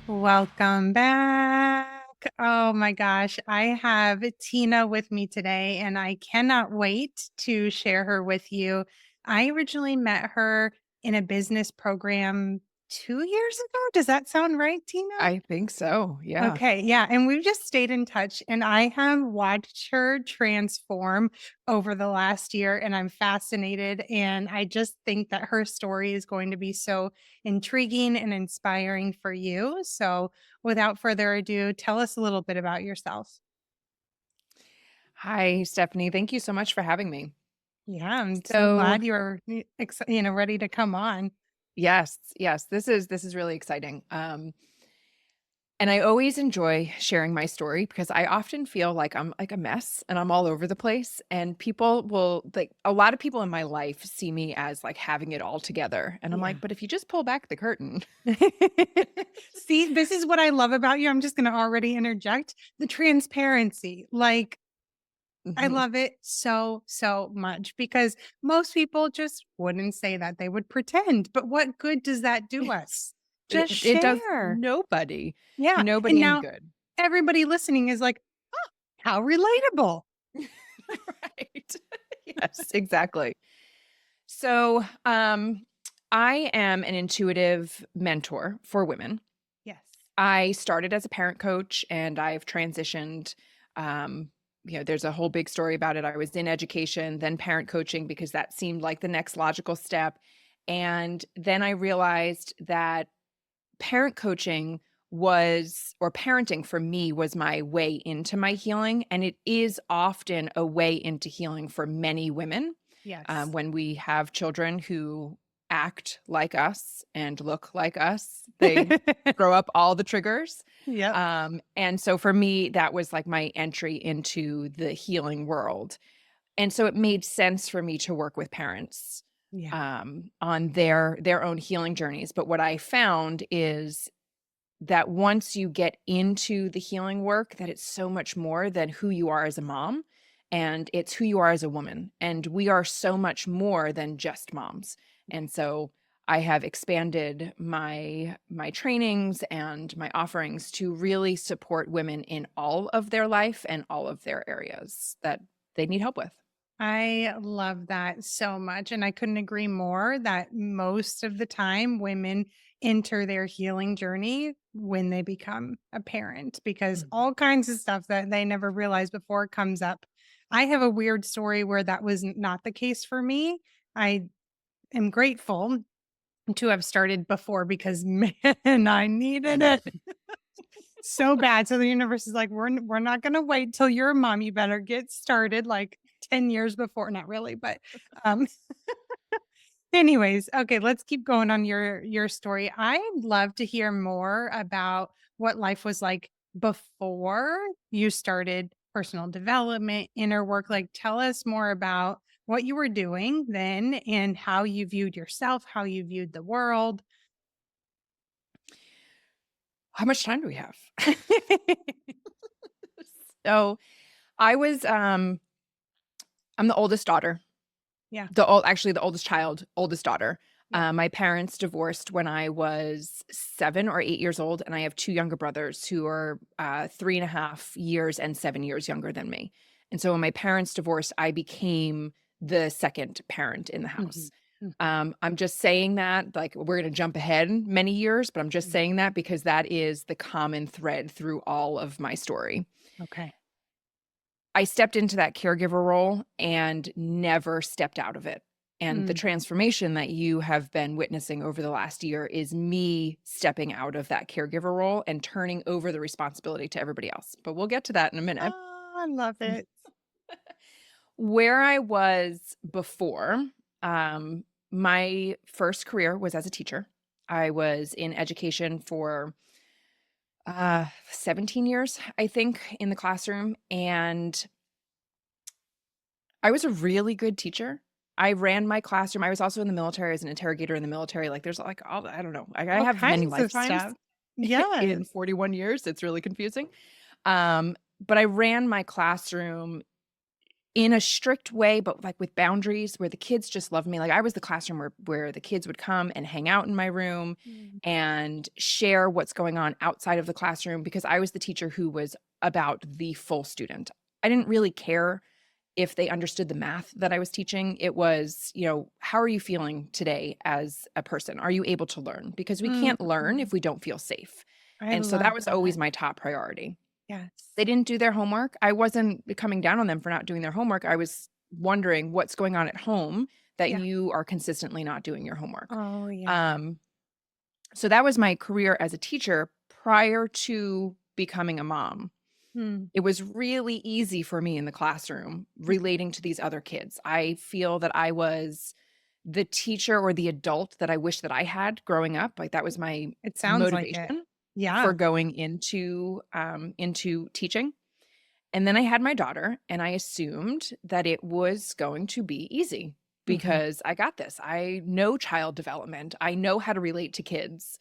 Welcome back. Oh my gosh. I have Tina with me today, and I cannot wait to share her with you. I originally met her in a business program 2 years ago. Does that sound right, Tina? I think so, yeah. Okay, yeah, and we've just stayed in touch, and I have watched her transform over the last year, and I'm fascinated, and I just think that her story is going to be so intriguing and inspiring for you. So, without further ado, tell us a little bit about yourself. Hi, Stephanie. Thank you so much for having me. Yeah, I'm so So, glad you're, ready to come on. yes, this is really exciting. And I always enjoy sharing my story because I often feel like I'm like a mess and I'm all over the place. And people will like a lot of people in my life see me as like having it all together. And I'm Yeah. like, but if you just pull back the curtain. See, this is what I love about you. I'm just going to already interject the transparency. Like, I Mhm. love it so, so much because most people just wouldn't say that. They would pretend. But what good does that do us? Just It does share. Yeah. And nobody any now good. everybody listening is like, how relatable. Right. Yes, exactly. So, I am an intuitive mentor for women. Yes. I started as a parent coach and I've transitioned. Um, there's a whole big story about it. I was in education, then parent coaching because that seemed like the next logical step. And then I realized that parent coaching or parenting for me was my way into my healing. And it is often a way into healing for many women Yes. when we have children who act like us and look like us. They throw up all the triggers. Yep. And so for me, that was like my entry into the healing world. And so it made sense for me to work with parents Yeah. on their own healing journeys. But what I found is that once you get into the healing work, that it's so much more than who you are as a mom, and it's who you are as a woman, and we are so much more than just moms. And so I have expanded my trainings and my offerings to really support women in all of their life and all of their areas that they need help with. I love that so much. And I couldn't agree more that most of the time women enter their healing journey when they become a parent because Mhm. all kinds of stuff that they never realized before comes up. I have a weird story where that was not the case for me. I am grateful to have started before because man, I needed it so bad. So the universe is like, we're not gonna wait till you're a mom. You better get started like 10 years before. Not really, but um anyways, okay, let's keep going on your story. I'd love to hear more about what life was like before you started personal development, inner work. Like tell us more about what you were doing then and how you viewed yourself, how you viewed the world. How much time do we have? So I was I'm the oldest daughter. Yeah. Actually the oldest child, oldest daughter. Yeah. My parents divorced when I was 7 or 8 years old, and I have 2 younger brothers who are, 3.5 years and 7 years younger than me. And so when my parents divorced, I became the 2nd parent in the Mhm. house. Mhm. I'm just saying that, like, we're gonna jump ahead many years, but I'm just Mhm. saying that because that is the common thread through all of my story. Okay. I stepped into that caregiver role and never stepped out of it. And the Mm. transformation that you have been witnessing over the last year is me stepping out of that caregiver role and turning over the responsibility to everybody else. But we'll get to that in a minute. Oh, I love it. Where I was before, my first career was as a teacher. I was in education for 17 years, I think, in the classroom. And I was a really good teacher. I ran my classroom. I was also in the military as an interrogator in the military. Like, there's like all I don't know. I All have many kinds of lifetimes stuff. in Yes. 41 years. It's really confusing. But I ran my classroom in a strict way, but, like, with boundaries where the kids just loved me. Like, I was the classroom where the kids would come and hang out in my room Mm. and share what's going on outside of the classroom because I was the teacher who was about the full student. I didn't really care if they understood the math that I was teaching. It was, "How are you feeling today as a person? Are you able to learn?" Because we can't learn Mm. if we don't feel safe. I And so love that was that. always my top priority. Yes. They didn't do their homework. I wasn't coming down on them for not doing their homework. I was wondering what's going on at home that Yeah. you are consistently not doing your homework. Oh, yeah. Um, so that was my career as a teacher prior to becoming a mom. Mm. It was really easy for me in the classroom relating to these other kids. I feel that I was the teacher or the adult that I wish that I had growing up. Like that was my It sounds like it. motivation for Yeah. going into teaching. And then I had my daughter, and I assumed that it was going to be easy Mhm. because I got this. I know child development. I know how to relate to kids.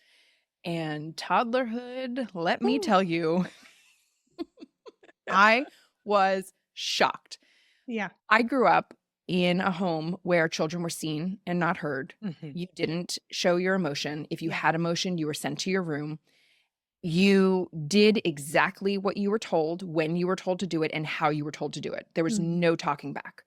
And toddlerhood, let me Ooh. tell you, I was shocked. Yeah. I grew up in a home where children were seen and not heard. Mhm. You didn't show your emotion. If you Yeah. had emotion, you were sent to your room. You did exactly what you were told, when you were told to do it, and how you were told to do it. There was Mm. no talking back.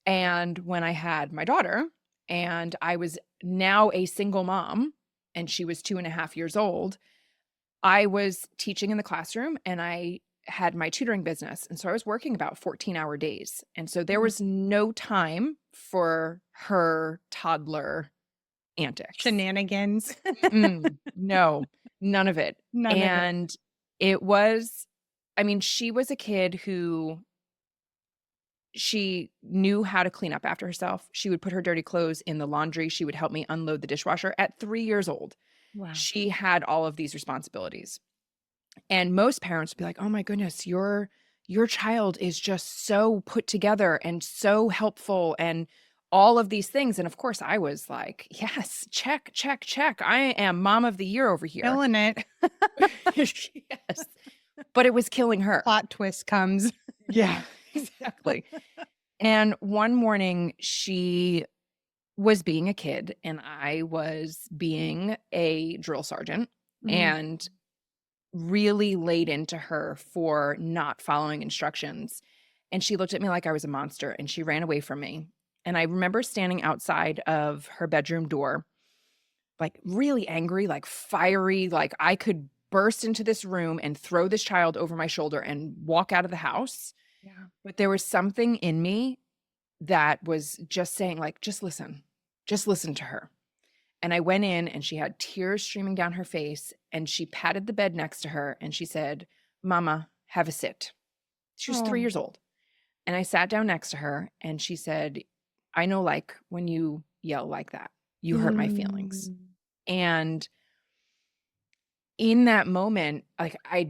And when I had my daughter, and I was now a single mom, and she was 2.5 years old, I was teaching in the classroom and I had my tutoring business. And so I was working about 14-hour days. And so there Mm. was no time for her toddler antics. Shenanigans. Mm-mm. No, none of it. None of it. And it was, I mean, she was a kid who she knew how to clean up after herself. She would put her dirty clothes in the laundry. She would help me unload the dishwasher. At 3 years old, Wow. she had all of these responsibilities. And most parents would be like, "Oh my goodness, your child is just so put together and so helpful and all of these things." And of course, I was like, "Yes, check, check, check. I am mom of the year over here." Killing it. Yes. But it was killing her. Plot twist comes. Yeah, exactly. And one morning she was being a kid and I was being a drill sergeant Mm. and really laid into her for not following instructions. And she looked at me like I was a monster and she ran away from me. And I remember standing outside of her bedroom door, like really angry, like fiery, like I could burst into this room and throw this child over my shoulder and walk out of the house. Yeah. But there was something in me that was just saying, like, just listen to her. And I went in and she had tears streaming down her face and she patted the bed next to her and she said, "Mama, have a sit." She was 3 Oh. years old. And I sat down next to her and she said, "I know, like, when you yell like that, you hurt my feelings." Mm. And in that moment, like, I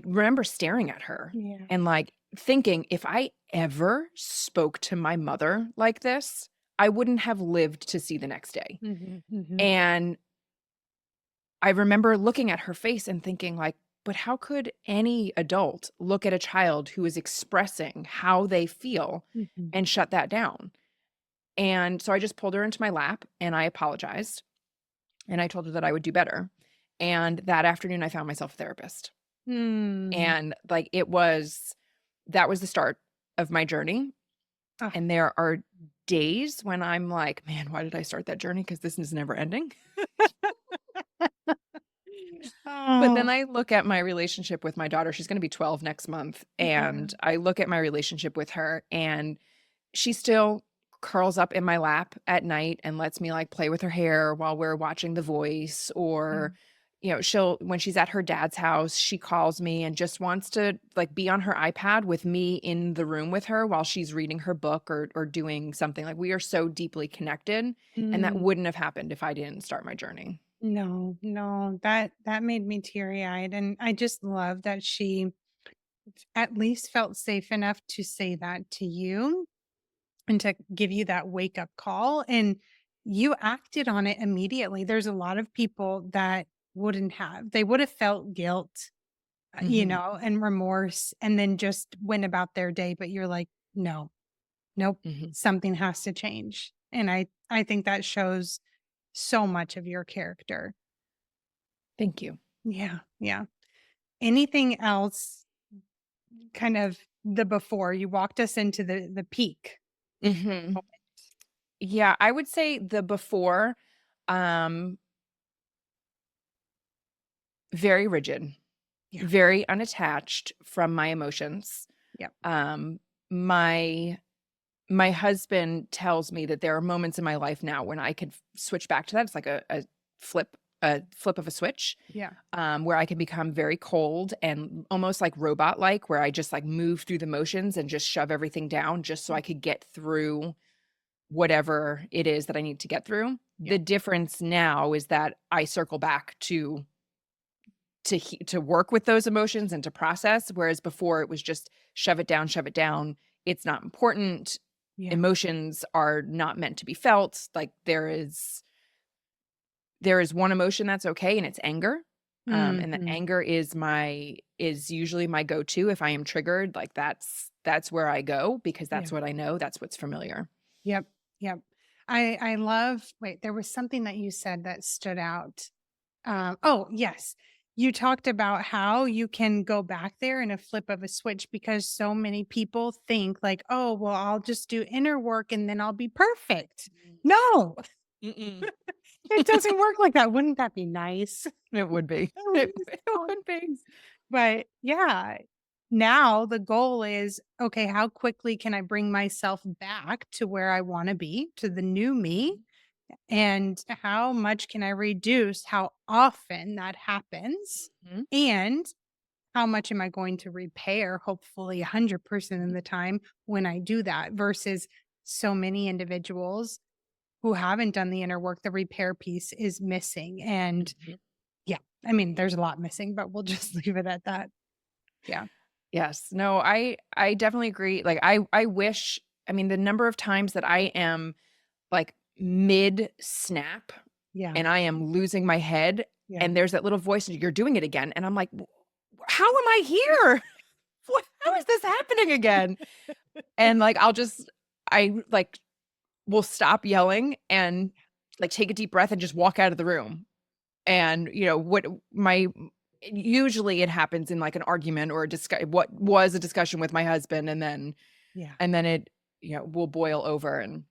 remember staring at her Yeah. and, like, thinking, if I ever spoke to my mother like this, I wouldn't have lived to see the next day. Mhm. Mhm. And I remember looking at her face and thinking like, but how could any adult look at a child who is expressing how they feel Mhm. and shut that down? And so I just pulled her into my lap and I apologized and I told her that I would do better. And that afternoon I found myself a therapist. Mm. And like that was the start of my journey. Ah. And there are days when I'm like, man, why did I start that journey? Because this is never ending. But then Oh. I look at my relationship with my daughter, she's gonna be 12 next month, Yeah. and I look at my relationship with her, and she still curls up in my lap at night and lets me, like, play with her hair while we're watching The Voice, or, Mm. she'll when she's at her dad's house, she calls me and just wants to, like, be on her iPad with me in the room with her while she's reading her book or doing something, like, we are so deeply connected, and that Mm. wouldn't have happened if I didn't start my journey. No, no, that made me teary-eyed, and I just love that she at least felt safe enough to say that to you and to give you that wake-up call, and you acted on it immediately. There's a lot of people that wouldn't have. They would have felt guilt, Mhm. and remorse, and then just went about their day, but you're like, "No." Nope, Mhm. something has to change. And I think that shows so much of your character. Thank you. Yeah, yeah. Anything else kind of the before? You walked us into the peak. Mhm. moment. Yeah, I would say the before, um, very rigid, Yeah, very unattached from my emotions. yep, Um, my my husband tells me that there are moments in my life now when I could switch back to that. It's like flip a flip of a switch, yeah, where I can become very cold and almost like robot like, where I just like move through the motions and just shove everything down just so I could get through whatever it is that I need to get through. yeah. The difference now is that I circle back to work with those emotions and to process, whereas before it was just shove it down, shove it down. It's not important. Yeah. Emotions are not meant to be felt. Like there is one emotion that's okay, and it's anger. And the Mhm. anger is usually my go-to if I am triggered. Like that's where I go because Yeah. that's what I know. That's what's familiar. Yep. Yep. I love wait, there was something that you said that stood out. Oh, yes. You talked about how you can go back there in a flip of a switch because so many people think like, "Oh, well, I'll just do inner work and then I'll be perfect." No, Mm-mm. it doesn't work like that. Wouldn't that be nice? It would be. That would It, be it so would be. nice. But yeah, now the goal is, okay, how quickly can I bring myself back to where I want to be, to the new me? And how much can I reduce how often that happens? Mhm. And how much am I going to repair, hopefully 100% of Mhm. the time when I do that versus so many individuals who haven't done the inner work, the repair piece is missing. And Mhm. yeah, I mean, there's a lot missing, but we'll just leave it at that. Yeah. Yes. No, I definitely agree. Like I wish, I mean, the number of times that I am like mid snap Yeah. and I am losing my head Yeah. and there's that little voice, "You're doing it again." And I'm like, How am I here? What how is this happening again?" And like I like will stop yelling and like take a deep breath and just walk out of the room. And, what my usually it happens in like an argument or what was a discussion with my husband, Yeah. and then it, will boil over, and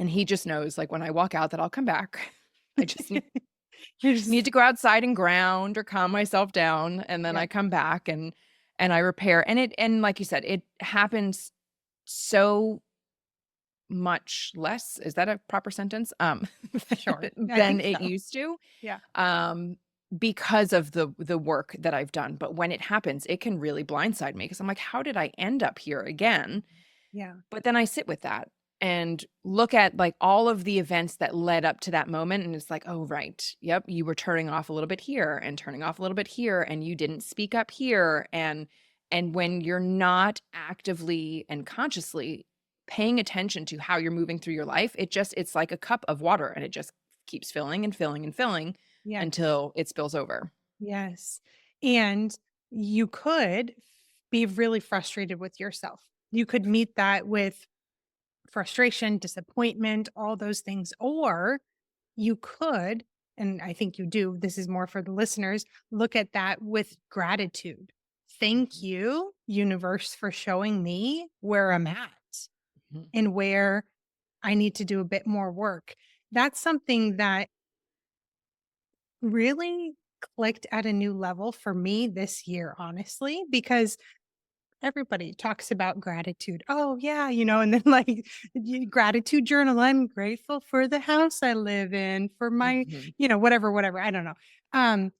he just knows like when I walk out that I'll come back. I just You're need just, to go outside and ground or calm myself down, and then yeah. I come back and I repair. And like you said, it happens so much less. Is that a proper sentence? Sure. I Than think it so. used to. Yeah. um, because of the work that I've done. But when it happens, it can really blindside me because I'm like, how did I end up here again? Yeah. But then I sit with that and look at like all of the events that led up to that moment. And it's like, oh, right. Yep. You were turning off a little bit here and turning off a little bit here, and you didn't speak up here. And when you're not actively and consciously paying attention to how you're moving through your life, it's like a cup of water and it just keeps filling and filling and filling Yeah. until it spills over. Yes. And you could be really frustrated with yourself. You could meet that with frustration, disappointment, all those things. Or you could, and I think you do, this is more for the listeners, look at that with gratitude. Thank Mhm, you, universe, for showing me where I'm at mhm, and where I need to do a bit more work. That's something that really clicked at a new level for me this year, honestly, because everybody talks about gratitude. Oh, yeah, and then like gratitude journal. I'm grateful for the house I live in, for my, mhm, whatever, whatever. I don't know. Um,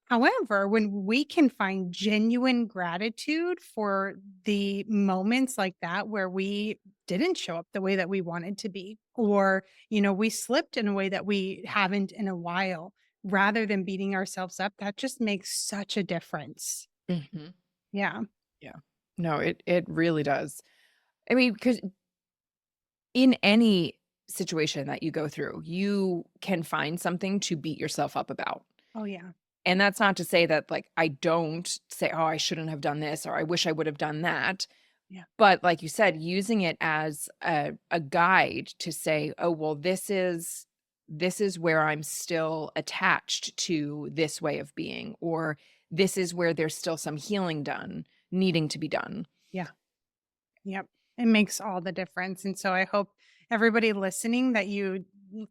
However, when we can find genuine gratitude for the moments like that where we didn't show up the way that we wanted to be, or, we slipped in a way that we haven't in a while, rather than beating ourselves up, that just makes such a difference. mhm. Yeah. Yeah. No, it really does. I mean, because in any situation that you go through, you can find something to beat yourself up about. Oh, yeah. And that's not to say that like I don't say, "Oh, I shouldn't have done this," or "I wish I would have done that." Yeah. But like you said, using it as a guide to say, "Oh, well, this is where I'm still attached to this way of being," or this is where there's still some healing needing to be done. Yeah. Yep. It makes all the difference. And so I hope everybody listening that you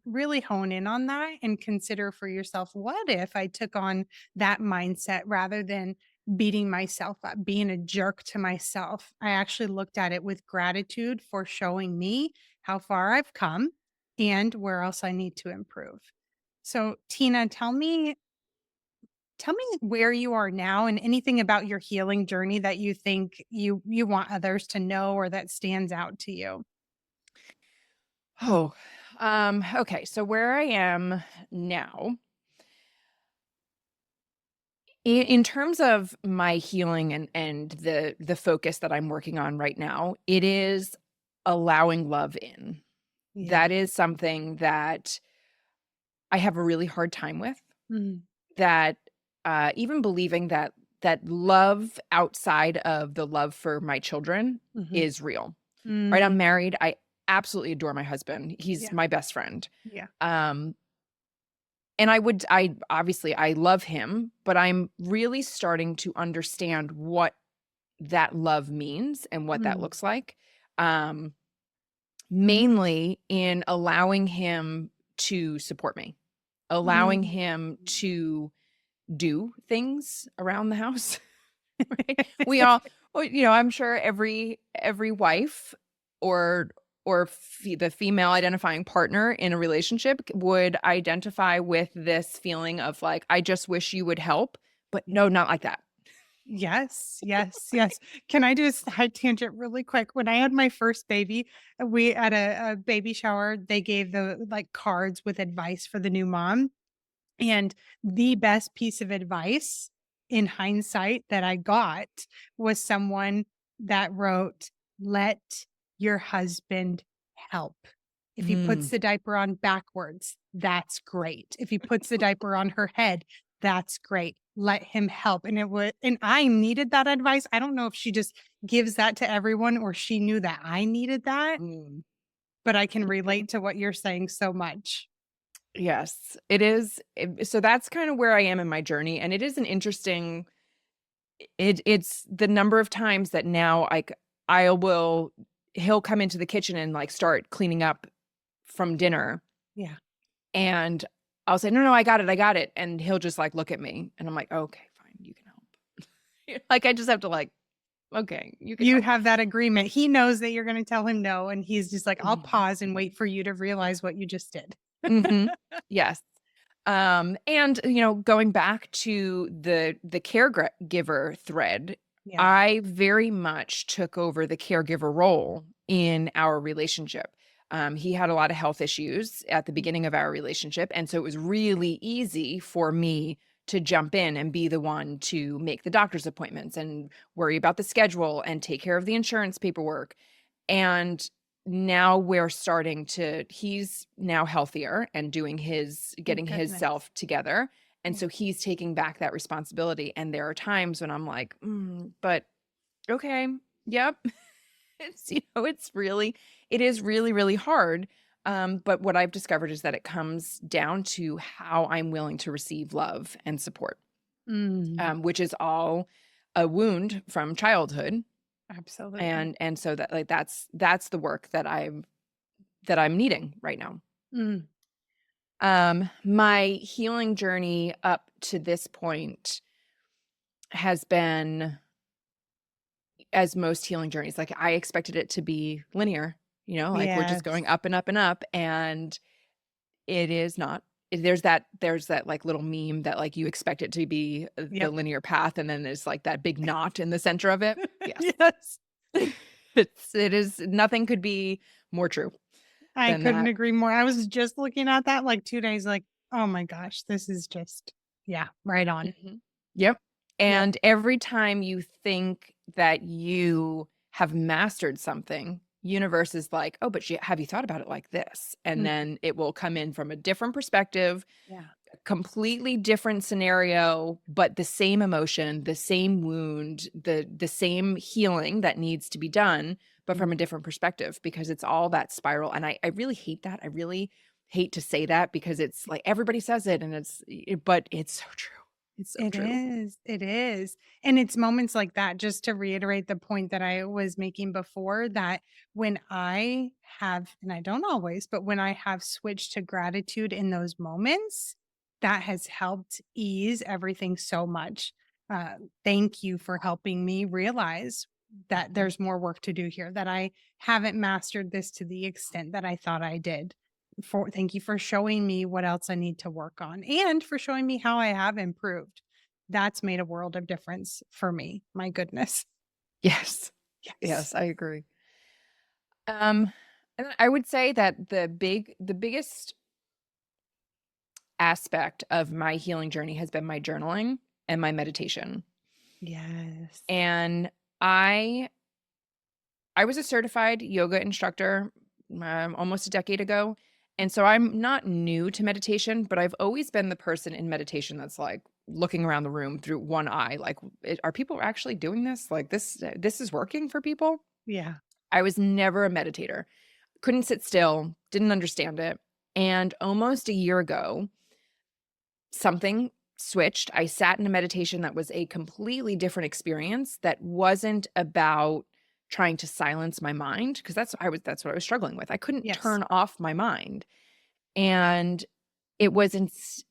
really hone in on that and consider for yourself, what if I took on that mindset rather than beating myself up, being a jerk to myself? I actually looked at it with gratitude for showing me how far I've come and where else I need to improve. So, Tina, tell me where you are now and anything about your healing journey that you think you want others to know or that stands out to you. Oh, okay. So where I am now, in terms of my healing and the focus that I'm working on right now, it is allowing love in. Yeah. That is something that I have a really hard time with. Mhm. That even believing that love outside of the love for my children Mhm. is real. Right? I'm Mm. married. I absolutely adore my husband. He's Yeah. my best friend. Yeah. Um, And I obviously I love him, but I'm really starting to understand what that love means and what that Mm. looks like. Um, Mainly in allowing him to support me, allowing Mm. him to do things around the house. Right? We all, well, I'm sure every wife or the female identifying partner in a relationship would identify with this feeling of like, I just wish you would help, but Yeah. no, not like that. Yes, yes, yes. Can I do a side tangent really quick? When I had my first baby, we at a baby shower, they gave the like cards with advice for the new mom. And the best piece of advice in hindsight that I got was someone that wrote, "Let your husband help. If he puts Mm, the diaper on backwards, that's great. If he puts the diaper on her head, that's great. Let him help." And I needed that advice. I don't know if she just gives that to everyone or she knew that I needed that, mm. but I can relate to what you're saying so much. Yes, it is. So that's kind of where I am in my journey. And it is an interesting, it's the number of times that now I will, he'll come into the kitchen and like start cleaning up from dinner. Yeah. And I'll say, "No, no, I got it, I got it." And he'll just, like, look at me, and I'm like, "Okay, fine, you can help." Like, I just have to, like, "Okay, you can You help." have that agreement. He knows that you're gonna tell him no, and he's just like, "I'll Mhm. pause and wait for you to realize what you just did." Mhm. Yes. And, going back to the caregiver thread, Yeah. I very much took over the caregiver role in our relationship. He had a lot of health issues at the Mm, beginning of our relationship, and so it was really easy for me to jump in and be the one to make the doctor's appointments and worry about the schedule and take care of the insurance paperwork. And now we're starting to he's now healthier and doing his thank getting his goodness. self together, and Yeah. so he's taking back that responsibility, and there are times when I'm like, but okay, yep." It is really, really hard, but what I've discovered is that it comes down to how I'm willing to receive love and support, Mm, which is all a wound from childhood, absolutely. and so that, like, that's the work that I'm needing right now. Mm, My healing journey up to this point has been, as most healing journeys, like, I expected it to be linear, like, we're just going yes. up and up and up, and it is not. There's that, like, little meme that, like, you expect it to be, the Yep. linear path, and then there's, like, that big knot in the center of it. Yes. Yes. It is nothing could be more true I than couldn't that. agree more. I was just looking at that like 2 days, like, "Oh my gosh, this is just" yeah, right on. Mhm. Yep. Yep. And every time you think that you have mastered something, universe is like, "Oh, but have you thought about it like this?" And Mm, then it will come in from a different perspective, yeah. Completely different scenario, but the same emotion, the same wound, the same healing that needs to be done, but Mm. from a different perspective because it's all that spiral, and I really hate that. I really hate to say that because it's like everybody says it and but it's so true. It's so It true. is, it is. And it's moments like that, just to reiterate the point that I was making before, that when I have, and I don't always, but when I have switched to gratitude in those moments, that has helped ease everything so much. Uh, Thank you for helping me realize that Mhm. there's more work to do here, that I haven't mastered this to the extent that I thought I did. For thank you for showing me what else I need to work on and for showing me how I have improved. That's made a world of difference for me. My goodness. Yes. Yes. Yes, I agree. Um, and I would say that the biggest aspect of my healing journey has been my journaling and my meditation. Yes. And I I was a certified yoga instructor, almost a decade ago, and so I'm not new to meditation, but I've always been the person in meditation that's, like, looking around the room through one eye, like, "Are people actually doing this? Like, this is working for people?" Yeah. I was never a meditator. Couldn't sit still, didn't understand it, and almost a year ago, something switched. I sat in a meditation that was a completely different experience that wasn't about trying to silence my mind because that's what I was struggling with. I couldn't Yes. turn off my mind. And it was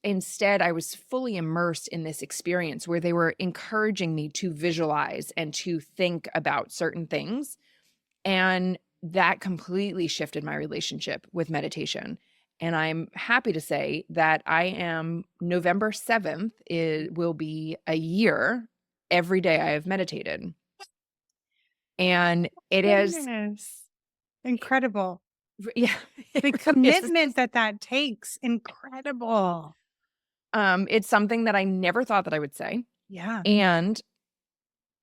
instead I was fully immersed in this experience where they were encouraging me to visualize and to think about certain things, and that completely shifted my relationship with meditation. And I'm happy to say that I am November 7th, it will be a year every day I have meditated. And it is Goodness. Incredible. yeah, it The really is. This is commitment that that takes, incredible. it's something that I never thought that I would say Yeah. and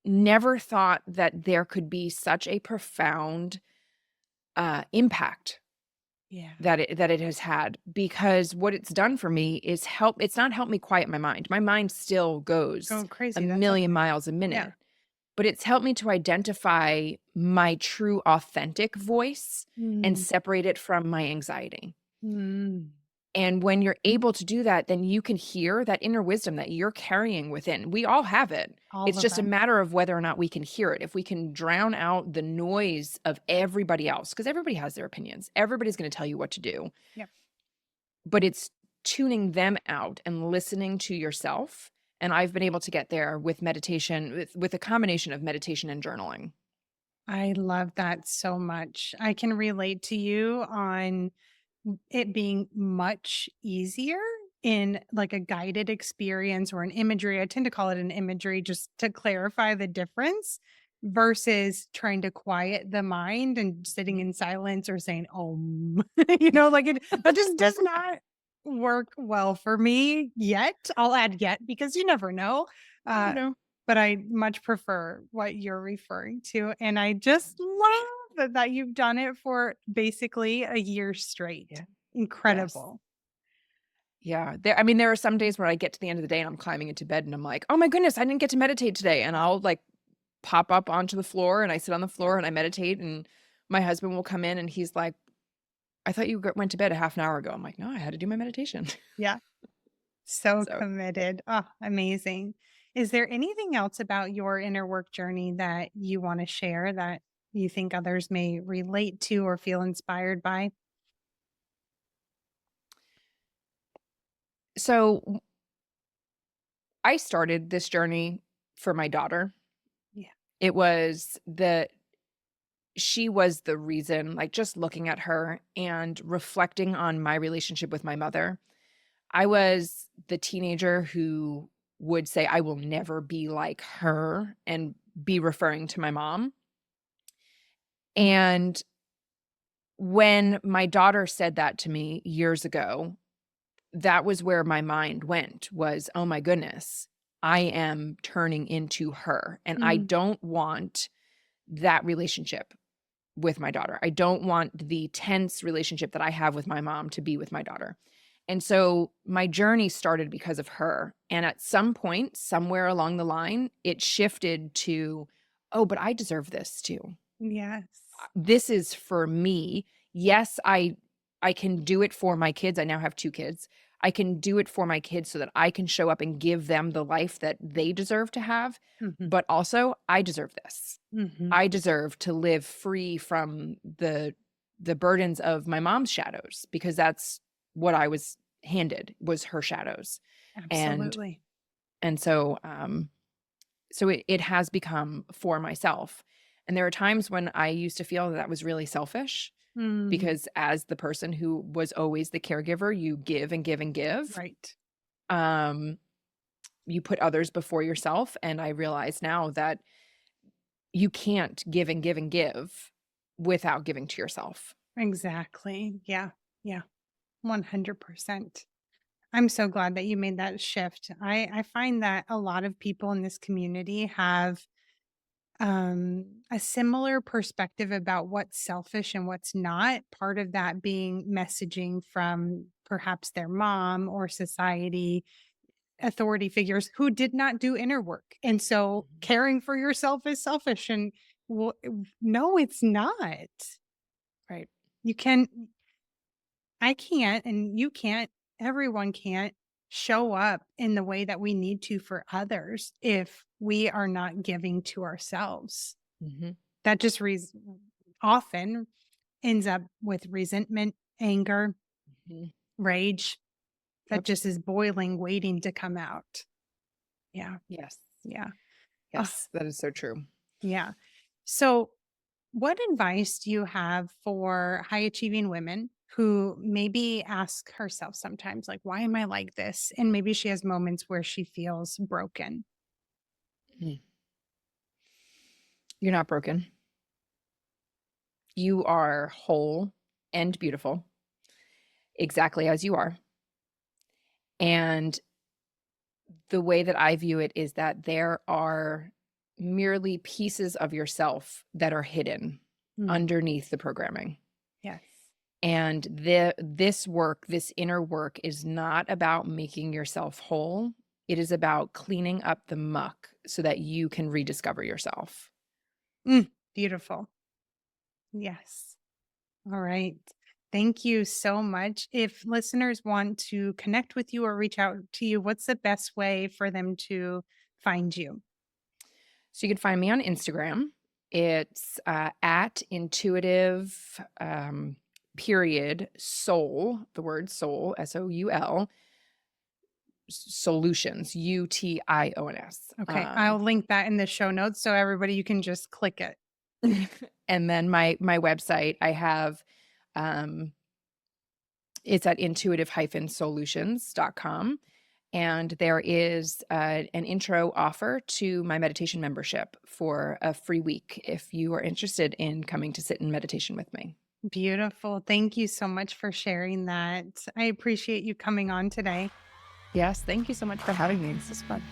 never thought that there could be such a profound impact Yeah. that it has had, because what it's done for me is it's not helped me quiet my mind. My mind still goes Going a crazy. That's million okay. miles a Yeah. minute, but it's helped me to identify my true authentic voice and Mm. separate it from my anxiety. Mm. And when you're able to do that, then you can hear that inner wisdom that you're carrying within. We all have it. All It's of just a us. matter of whether or not we can hear it. If we can drown out the noise of everybody else, because everybody has their opinions. Everybody's going to tell you what to do, Yep. but it's tuning them out and listening to yourself. And I've been able to get there with meditation, with a combination of meditation and journaling. I love that so much. I can relate to you on it being much easier in like a guided experience or an imagery. I tend to call it an imagery just to clarify the difference versus trying to quiet the mind and sitting Mhm. in silence or saying, oh, like that just does not work well for me yet. I'll add yet because you never know. Never Uh, know. but I much prefer what you're referring to. And I just love that you've done it for basically a year straight. Yeah. Yes. Incredible. Yeah. I mean, there are some days where I get to the end of the day and I'm climbing into bed and I'm like, oh my goodness, I didn't get to meditate today. And I'll like pop up onto the floor and I sit on the floor and I meditate. And my husband will come in and he's like, I thought you went to bed a half an hour ago. I'm like, no, I had to do my meditation. Yeah. So So committed. Oh, amazing. Is there anything else about your inner work journey that you want to share that you think others may relate to or feel inspired by? so I started this journey for my daughter. Yeah. It was the she was the reason, like just looking at her and reflecting on my relationship with my mother. I was the teenager who would say, I will never be like her and be referring to my mom. And when my daughter said that to me years ago, that was where my mind went was, "Oh my goodness, I am turning into her, and I Mm, don't want that relationship with my daughter. I don't want the tense relationship that I have with my mom to be with my daughter." And so my journey started because of her. And at some point, somewhere along the line, it shifted to, oh, but I deserve this too. Yes. This is for me. Yes, I can do it for my kids. I now have 2 kids. I can do it for my kids so that I can show up and give them the life that they deserve to have, Mhm. but also I deserve this. Mhm. I deserve to live free from the burdens of my mom's shadows because that's what I was handed was her shadows. And Absolutely. so it has become for myself. And there are times when I used to feel that that was really selfish Mm. because as the person who was always the caregiver, you give and give and give. Right. Um, you put others before yourself. And I realize now that you can't give and give and give without giving to yourself. Exactly. Yeah. Yeah. 100%. I'm so glad that you made that shift. I find that a lot of people in this community have a similar perspective about what's selfish and what's not. Part of that being messaging from perhaps their mom or society, authority figures who did not do inner work. And so Mhm. caring for yourself is selfish. And well, no, it's not. Right. You can I can't and you can't, everyone can't show up in the way that we need to for others if we are not giving to ourselves. Mhm. That just often ends up with resentment, anger, Mhm. rage that Yep. just is boiling, waiting to come out. Yeah. Yes. Yeah. Uh, Yes, that is so true. yeah. So, what advice do you have for high achieving women who maybe ask herself sometimes, like, why am I like this? And maybe she has moments where she feels broken. Mm. You're not broken. You are whole and beautiful exactly as you are. And the way that I view it is that there are merely pieces of yourself that are hidden Mm, underneath the programming. yes. And this work, this inner work is not about making yourself whole. It is about cleaning up the muck so that you can rediscover yourself. Beautiful. Yes. All right. Thank you so much. If listeners want to connect with you or reach out to you, what's the best way for them to find you? So you can find me on Instagram. It's at intuitive period soul, the word soul, SOUL, solutions, UTIONS. Okay. I'll link that in the show notes so everybody you can just click it. And then my website, I have um, it's at intuitive-solutions.com. And there is an intro offer to my meditation membership for a free week if you are interested in coming to sit in meditation with me. Beautiful. Thank you so much for sharing that. I appreciate you coming on today. Yes, thank you so much for having me. This is fun.